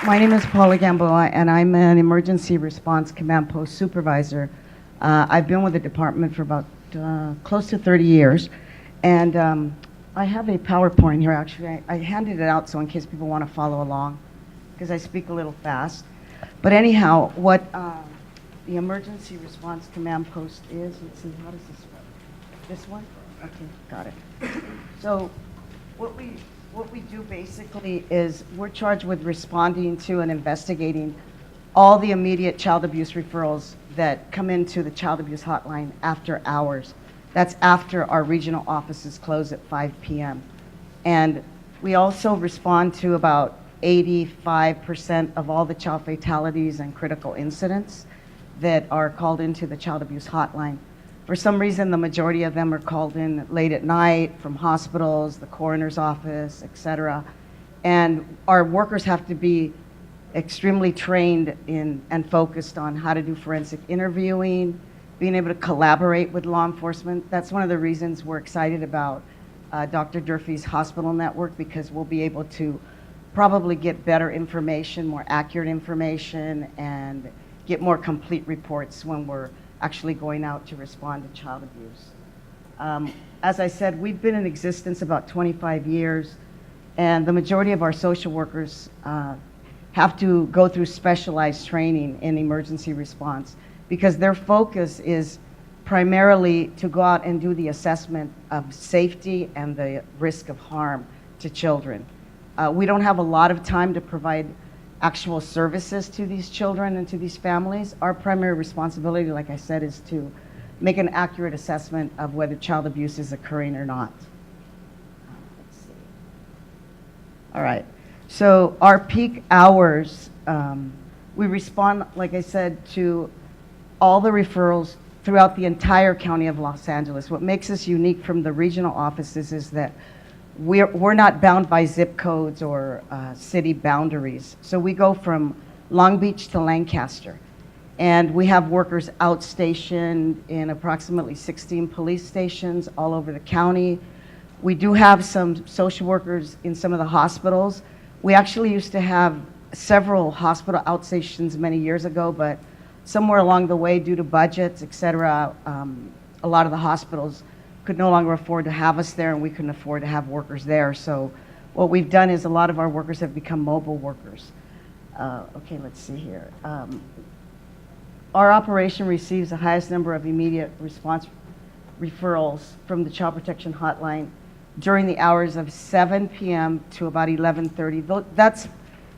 My name is Paula Gamboa, and I'm an emergency response command post supervisor. I've been with the department for about close to 30 years, and I have a PowerPoint here. Actually, I handed it out so in case people want to follow along, because I speak a little fast. But anyhow, what the emergency response command post is, let's see, how does this work? This one? Okay, got it. So what we do basically is we're charged with responding to and investigating all the immediate child abuse referrals that come into the child abuse hotline after hours. That's after our regional offices close at 5 p.m. And we also respond to about 85% of all the child fatalities and critical incidents that are called into the child abuse hotline. For some reason, the majority of them are called in late at night from hospitals, the coroner's office, et cetera. And our workers have to be extremely trained in and focused on how to do forensic interviewing, being able to collaborate with law enforcement. That's one of the reasons we're excited about Dr. Durfee's hospital network, because we'll be able to probably get better information, more accurate information, and get more complete reports when we're actually going out to respond to child abuse. As I said, we've been in existence about 25 years, and the majority of our social workers have to go through specialized training in emergency response, because their focus is primarily to go out and do the assessment of safety and the risk of harm to children. We don't have a lot of time to provide actual services to these children and to these families. Our primary responsibility, like I said, is to make an accurate assessment of whether child abuse is occurring or not. Let's see. All right. So our peak hours, we respond, like I said, to all the referrals throughout the entire county of Los Angeles. What makes us unique from the regional offices is that we're not bound by zip codes or city boundaries. So we go from Long Beach to Lancaster. And we have workers outstationed in approximately 16 police stations all over the county. We do have some social workers in some of the hospitals. We actually used to have several hospital outstations many years ago, but somewhere along the way, due to budgets, et cetera, a lot of the hospitals could no longer afford to have us there, and we couldn't afford to have workers there. So what we've done is a lot of our workers have become mobile workers. Okay, let's see here. Our operation receives the highest number of immediate response referrals from the Child Protection Hotline during the hours of 7 p.m. to about 11:30. That's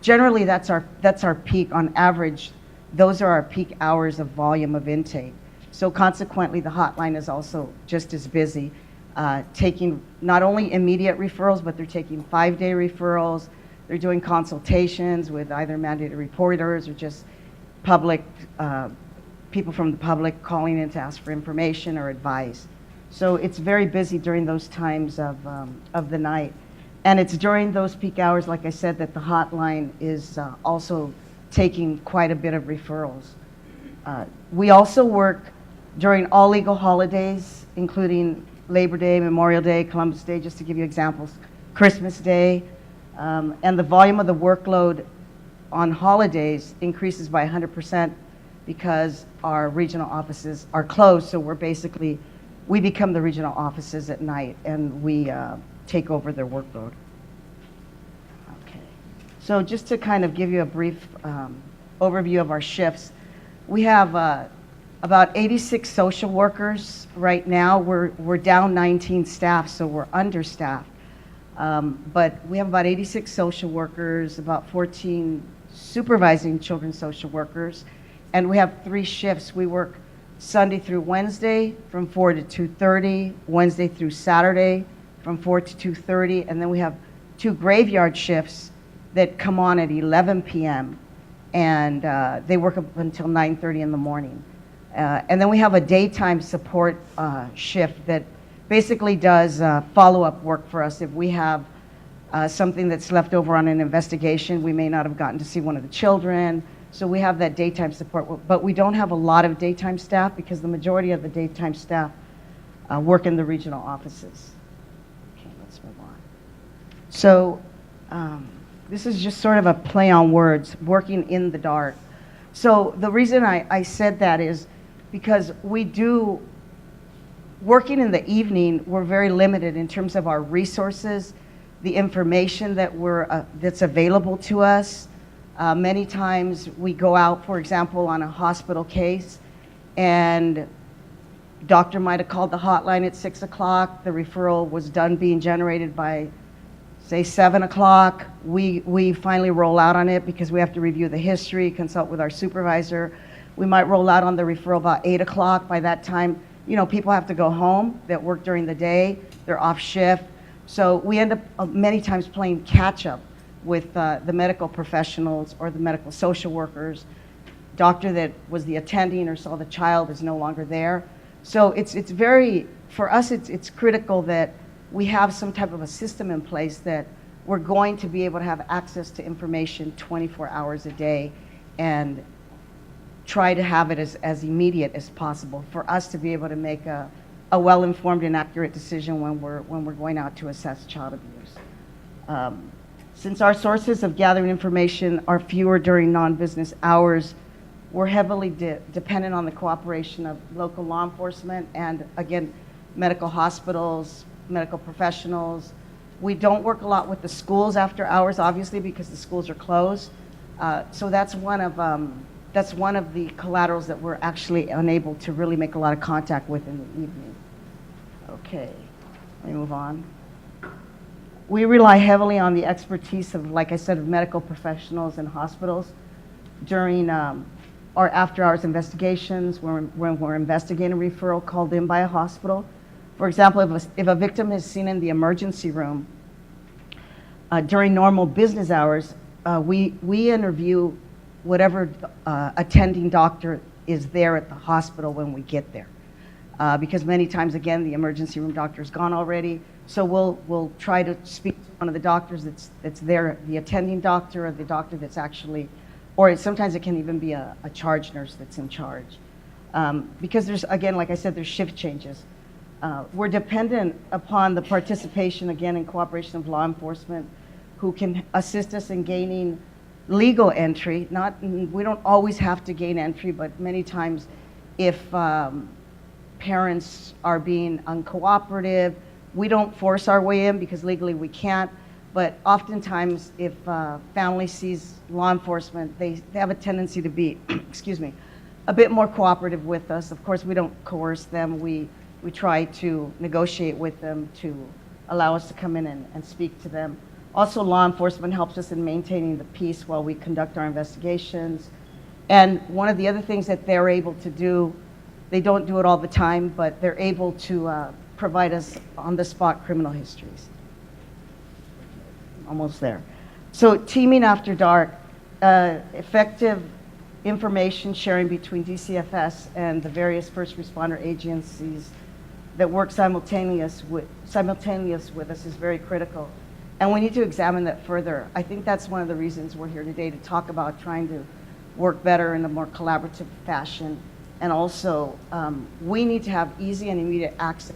generally that's our peak on average. Those are our peak hours of volume of intake. So consequently, the hotline is also just as busy, taking not only immediate referrals, but they're taking 5-day referrals. They're doing consultations with either mandated reporters or just public, people from the public calling in to ask for information or advice. So it's very busy during those times of the night. And it's during those peak hours, like I said, that the hotline is also taking quite a bit of referrals. We also work during all legal holidays, including Labor Day, Memorial Day, Columbus Day, just to give you examples, Christmas Day, and the volume of the workload on holidays increases by 100% because our regional offices are closed, so we become the regional offices at night, and we take over their workload. Okay, so just to kind of give you a brief overview of our shifts, we have about 86 social workers right now. We're down 19 staff, so we're understaffed. But we have about 86 social workers, about 14 supervising children's social workers, and we have 3 shifts. We work Sunday through Wednesday from 4 to 2:30, Wednesday through Saturday from 4 to 2:30, and then we have 2 graveyard shifts that come on at 11 p.m., and they work up until 9:30 in the morning. And then we have a daytime support shift that basically does follow-up work for us. If we have something that's left over on an investigation, we may not have gotten to see one of the children, so we have that daytime support. But we don't have a lot of daytime staff because the majority of the daytime staff work in the regional offices. Okay, let's move on. So this is just sort of a play on words, working in the dark. So the reason I said that is because working in the evening, we're very limited in terms of our resources, the information that's available to us. Many times we go out, for example, on a hospital case, and doctor might have called the hotline at 6 o'clock. The referral was done being generated by, say, 7 o'clock. We finally roll out on it because we have to review the history, consult with our supervisor. We might roll out on the referral about 8 o'clock. By that time, people have to go home that work during the day. They're off shift. So we end up many times playing catch up with the medical professionals or the medical social workers. Doctor that was the attending or saw the child is no longer there. So it's very, for us, it's critical that we have some type of a system in place that we're going to be able to have access to information 24 hours a day and try to have it as immediate as possible for us to be able to make a well-informed and accurate decision when we're going out to assess child abuse. Since our sources of gathering information are fewer during non-business hours, we're heavily dependent on the cooperation of local law enforcement and, again, medical hospitals, medical professionals. We don't work a lot with the schools after hours, obviously, because the schools are closed. So that's one of the collaterals that we're actually unable to really make a lot of contact with in the evening. Okay, let me move on. We rely heavily on the expertise of, like I said, of medical professionals and hospitals during our after-hours investigations when we're investigating a referral called in by a hospital. For example, if a victim is seen in the emergency room during normal business hours, we interview whatever attending doctor is there at the hospital when we get there. Because many times, again, the emergency room doctor is gone already. So we'll try to speak to one of the doctors that's there, the attending doctor or the doctor that's actually, or sometimes it can even be a charge nurse that's in charge. Because there's, again, like I said, there's shift changes. We're dependent upon the participation, again, in cooperation of law enforcement who can assist us in gaining legal entry. We don't always have to gain entry, but many times if parents are being uncooperative, we don't force our way in because legally we can't. But oftentimes, if family sees law enforcement, they have a tendency to be, excuse me, a bit more cooperative with us. Of course, we don't coerce them. We try to negotiate with them to allow us to come in and speak to them. Also, law enforcement helps us in maintaining the peace while we conduct our investigations. And one of the other things that they're able to do, they don't do it all the time, but they're able to provide us on-the-spot criminal histories. Almost there. So teaming after dark, effective information sharing between DCFS and the various first responder agencies that work simultaneous with us is very critical. And we need to examine that further. I think that's one of the reasons we're here today, to talk about trying to work better in a more collaborative fashion. And also, we need to have easy and immediate access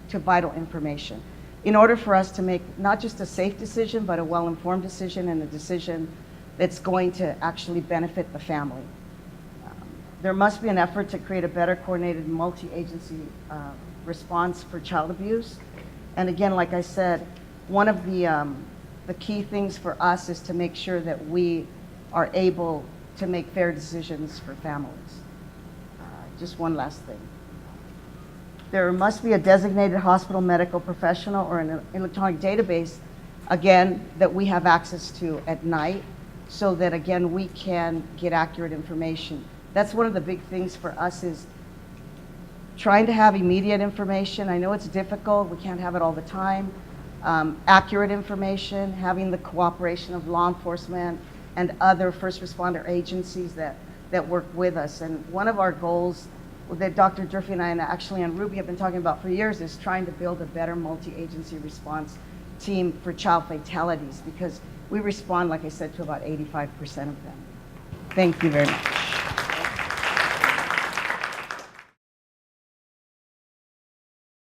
to vital information in order for us to make not just a safe decision, but a well-informed decision and a decision that's going to actually benefit the family. There must be an effort to create a better coordinated multi-agency response for child abuse. And again, like I said, one of the key things for us is to make sure that we are able to make fair decisions for families. Just one last thing. There must be a designated hospital medical professional or an electronic database, again, that we have access to at night so that, again, we can get accurate information. That's one of the big things for us, is trying to have immediate information. I know it's difficult. We can't have it all the time. Accurate information, having the cooperation of law enforcement and other first responder agencies that work with us. And one of our goals that Dr. Durfee and I, and actually and Ruby, have been talking about for years is trying to build a better multi-agency response team for child fatalities, because we respond, like I said, to about 85% of them. Thank you very much.